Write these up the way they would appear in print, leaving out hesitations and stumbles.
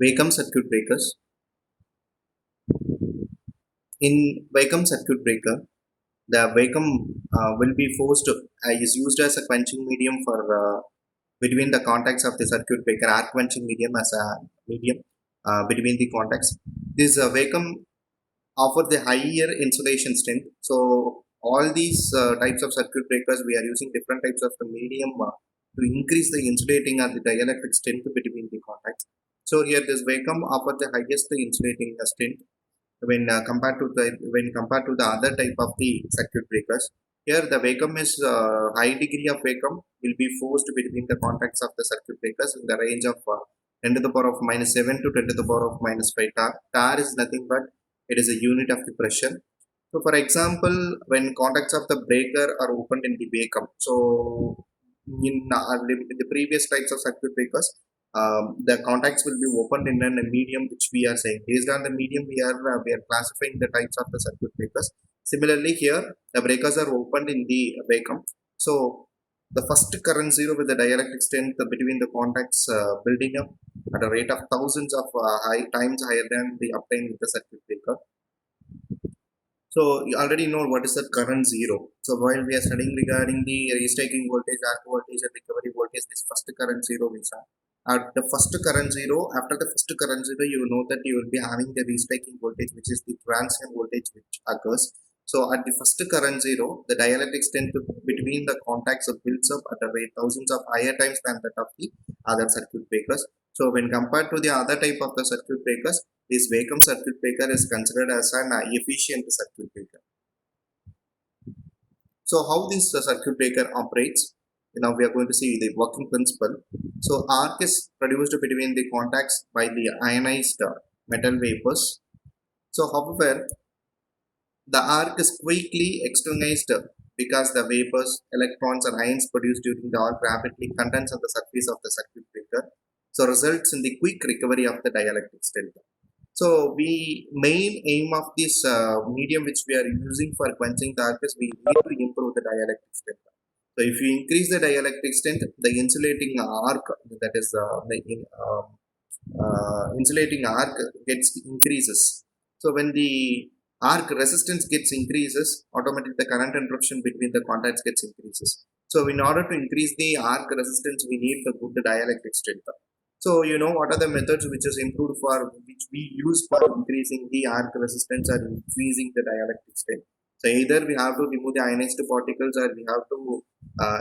Wacom circuit breakers. In Wacom circuit breaker, the Wacom will be forced is used as a quenching medium for between the contacts of the circuit breaker, arc quenching medium as a medium between the contacts. This Wacom offer the higher insulation strength. So all these types of circuit breakers, we are using different types of the medium to increase the insulating or the dielectric strength between the contacts. So here this Wacom offer the highest insulating strength when compared to the other type of the circuit breakers. Here the vacuum is high degree of vacuum will be forced between the contacts of the circuit breakers in the range of 10 to the power of minus 7 to 10 to the power of minus 5 tar. Tar is nothing but it is a unit of the pressure. So for example, when contacts of the breaker are opened in the vacuum, so in the previous types of circuit breakers, the contacts will be opened in a medium which we are saying. Based on the medium, we are classifying the types of the circuit breakers. Similarly, here the breakers are opened in the vacuum. So the first current zero with the dielectric strength between the contacts building up at a rate of thousands of high times higher than the obtained with the circuit breaker. So you already know what is the current zero. So while we are studying regarding the restaking voltage, arc voltage, and recovery voltage, this first current zero we saw. At the first current zero, after the first current zero, you know that you will be having the restaking voltage, which is the transient voltage which occurs. So at the first current zero, the dielectric strength between the contacts builds up at a rate thousands of higher times than that of the other circuit breakers. So when compared to the other type of the circuit breakers, this vacuum circuit breaker is considered as an efficient circuit breaker. So how this circuit breaker operates? Now we are going to see the working principle. So arc is produced between the contacts by the ionized metal vapors. So however, the arc is quickly extinguished because the vapors, electrons, and ions produced during the arc rapidly condense on the surface of the circuit breaker. So results in the quick recovery of the dielectric strength. So we main aim of this medium which we are using for quenching the arc is we need to improve the dielectric strength. So if you increase the dielectric strength, the insulating arc, that is insulating arc gets increases. So when the arc resistance gets increases, automatically the current interruption between the contacts gets increases. So in order to increase the arc resistance, we need the good dielectric strength. So you know what are the methods which is improved for which we use for increasing the arc resistance or increasing the dielectric strength. So either we have to remove the ionized particles or we have to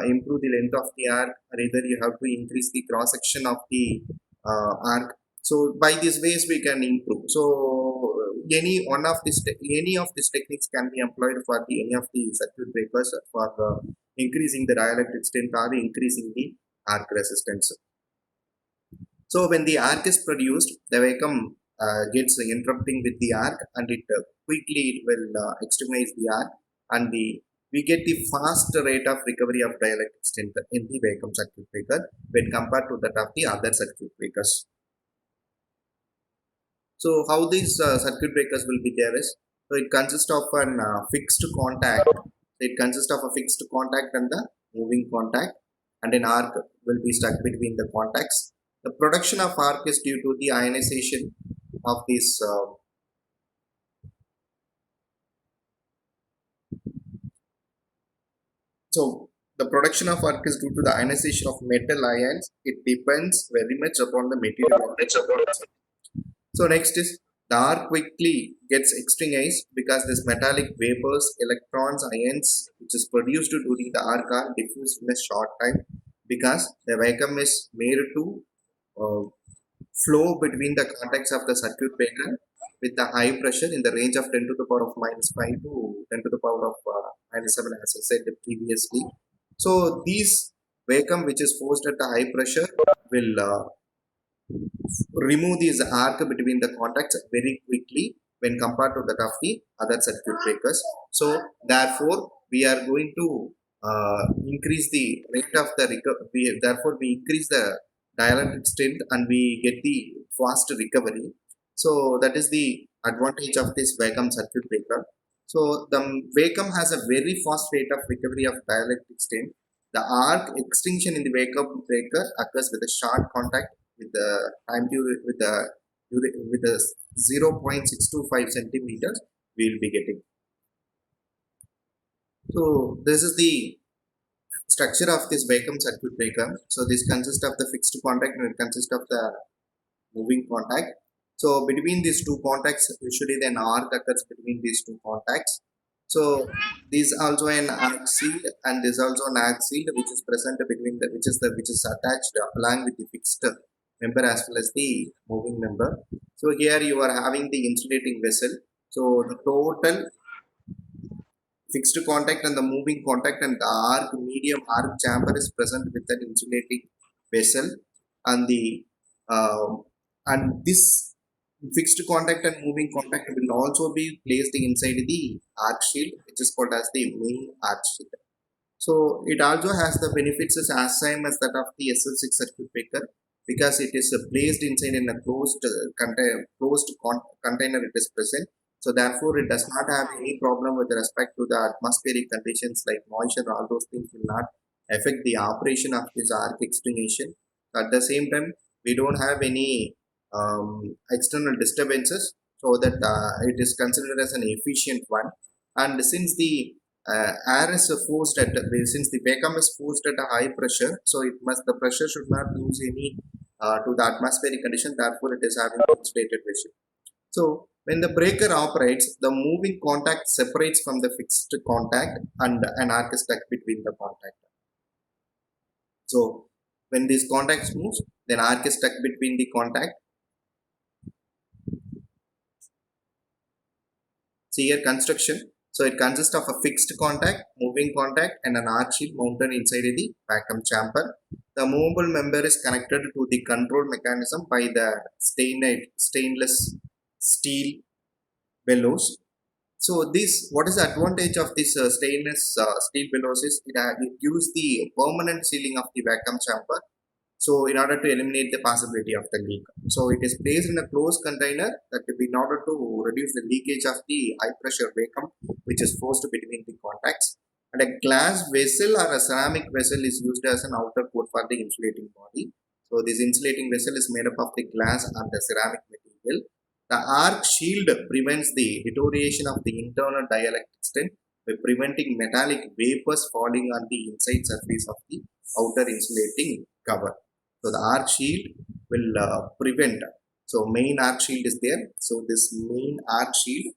improve the length of the arc, or either you have to increase the cross section of the arc. So by these ways we can improve. So any of these techniques can be employed for any of the circuit breakers for increasing the dielectric strength or increasing the arc resistance. So when the arc is produced, the vacuum gets interrupting with the arc, and it quickly it will extinguish the arc, and we get the fast rate of recovery of dielectric strength in the vacuum circuit breaker when compared to that of the other circuit breakers. So how these circuit breakers will be there is, so it consists of an fixed contact. It consists of a fixed contact and the moving contact, and an arc will be stuck between the contacts. The production of arc is due to the ionization of this. So the production of arc is due to the ionization of metal ions. It depends very much upon the material of it. So next is the arc quickly gets extinguished because this metallic vapors, electrons, ions which is produced during the arc are diffused in a short time because the vacuum is made to uh, flow between the contacts of the circuit breaker with the high pressure in the range of 10 to the power of minus 5 to 10 to the power of minus 7 as I said previously. So these vacuum which is forced at a high pressure will remove this arc between the contacts very quickly when compared to that of the other circuit breakers. So therefore we are going to increase the rate of the therefore we increase the dielectric strength and we get the fast recovery. So that is the advantage of this vacuum circuit breaker. So the vacuum has a very fast rate of recovery of dielectric strength. The arc extinction in the vacuum breaker occurs with a short contact with the with the with a 0.625 centimeters we will be getting. So this is the structure of this vacuum circuit breaker. So this consists of the fixed contact and it consists of the moving contact. So between these two contacts, usually an arc occurs between these two contacts. So this also an arc shield and this also an arc shield which is present between the which is attached along with the fixed member as well as the moving member. So here you are having the insulating vessel. So the total fixed contact and the moving contact and the arc medium arc chamber is present with that insulating vessel, and the and this fixed contact and moving contact will also be placed inside the arc shield, which is called as the main arc shield. So it also has the benefits as same as that of the SL6 circuit breaker, because it is placed inside in a container it is present. So therefore, it does not have any problem with respect to the atmospheric conditions like moisture. All those things will not affect the operation of this arc extinguishing. At the same time, we don't have any external disturbances, so that it is considered as an efficient one. And since the air is forced at since the vacuum is forced at a high pressure, so the pressure should not lose any to the atmospheric condition. Therefore, it is having insulated pressure. So when the breaker operates, the moving contact separates from the fixed contact and an arc is stuck between the contact. So when these contacts moves, then arc is stuck between the contact. See here construction. So it consists of a fixed contact, moving contact and an arc shield mounted inside the vacuum chamber. The movable member is connected to the control mechanism by the stainless steel bellows. So this, what is the advantage of this stainless steel bellows is it gives the permanent sealing of the vacuum chamber. So in order to eliminate the possibility of the leak. So it is placed in a closed container that in order to reduce the leakage of the high pressure vacuum which is forced between the contacts. And a glass vessel or a ceramic vessel is used as an outer coat for the insulating body. So this insulating vessel is made up of the glass and the ceramic material. The arc shield prevents the deterioration of the internal dielectric strength by preventing metallic vapors falling on the inside surface of the outer insulating cover. So the arc shield will prevent. So main arc shield is there. So this main arc shield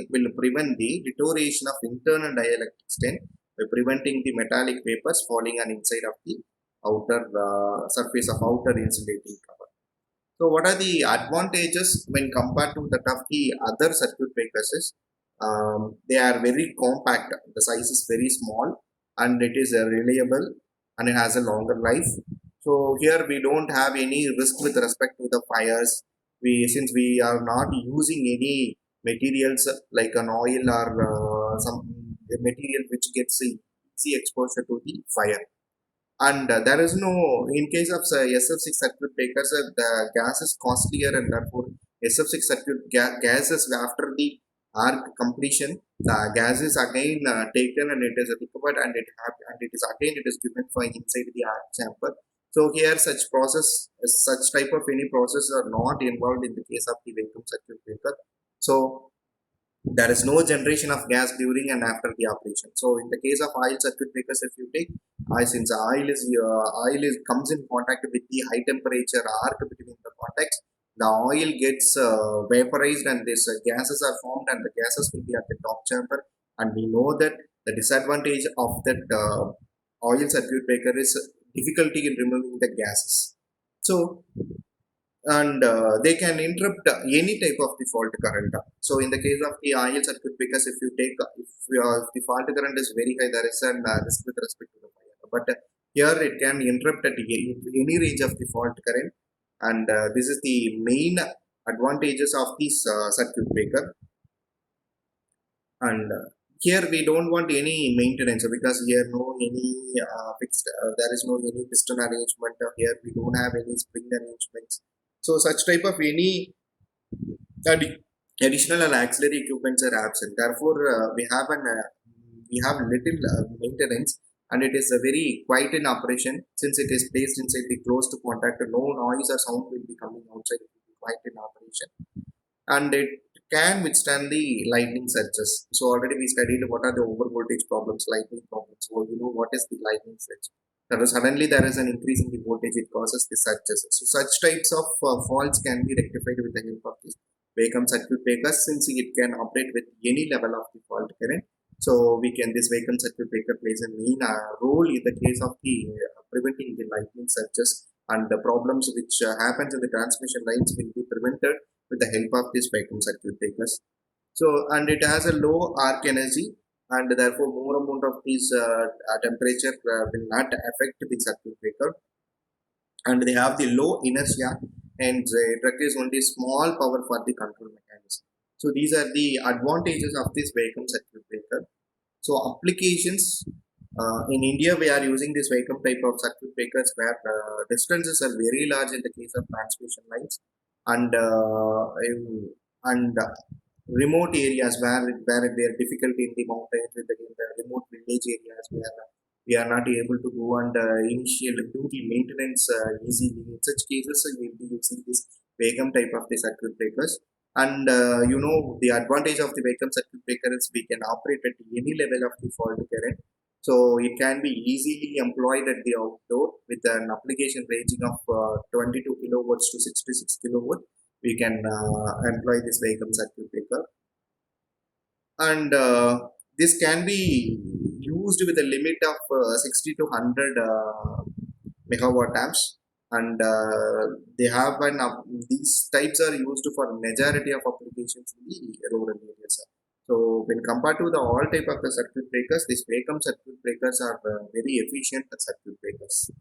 will prevent the deterioration of internal dielectric strength by preventing the metallic vapors falling on inside of the outer surface of outer insulating cover. So what are the advantages when compared to that of the other circuit breakers is they are very compact. The size is very small and it is reliable and it has a longer life. So here we don't have any risk with respect to the fires. Since we are not using any materials like an oil or some material which gets easy exposure to the fire. And there is no, in case of SF6 circuit breakers, the gas is costlier and therefore SF6 circuit gases after the arc completion, the gas is again taken and it is recovered and it is given for inside the arc chamber. So here such type of any process are not involved in the case of the vacuum circuit breaker. So there is no generation of gas during and after the operation. So in the case of oil circuit breakers, if you take since oil comes in contact with the high temperature arc between the contacts, the oil gets vaporized and these gases are formed and the gases will be at the top chamber. And we know that the disadvantage of that oil circuit breaker is difficulty in removing the gases. So and they can interrupt any type of the fault current. So in the case of the oil circuit, because if the fault current is very high, there is a risk with respect to the fire. But here it can interrupt at any range of the fault current, and this is the main advantages of this circuit breaker. And here we don't want any maintenance because here no any fixed. There is no any piston arrangement. Here we don't have any spring arrangements. So such type of any additional and auxiliary equipments are absent. Therefore, we have little maintenance, and it is a very quiet in operation since it is placed inside the closed contact. No noise or sound will be coming outside. It will be quiet in operation, and it can withstand the lightning surges. So already we studied what are the over voltage problems, lightning problems. So you know what is the lightning surge. Suddenly there is an increase in the voltage, it causes the surges. So such types of faults can be rectified with the help of this Wacom circuit breaker since it can operate with any level of the fault current. So we can this Wacom circuit breaker plays a main role in the case of the preventing the lightning surges, and the problems which happens in the transmission lines will be prevented with the help of these vacuum circuit breakers. So, and it has a low arc energy, and therefore more amount of this temperature will not affect the circuit breaker, and they have the low inertia, and it requires only small power for the control mechanism. So these are the advantages of this vacuum circuit breaker. So applications, in India, we are using this vacuum type of circuit breakers where distances are very large in the case of transmission lines, and remote areas where there are difficulty in the mountains, in the remote village areas where we are not able to go and initial do the maintenance easily. In such cases, we will be using this vacuum type of the circuit breakers. And you know, the advantage of the vacuum circuit breaker is we can operate at any level of the fault current. So it can be easily employed at the outdoor with an application ranging of 22 kilowatts to 66 kilowatts. We can employ this vacuum circuit breaker, and this can be used with a limit of 60 to 100 megawatt amps, and they have these types are used for majority of applications in the rural areas. So when compared to the all type of the circuit breakers, these vacuum circuit breakers are very efficient circuit breakers.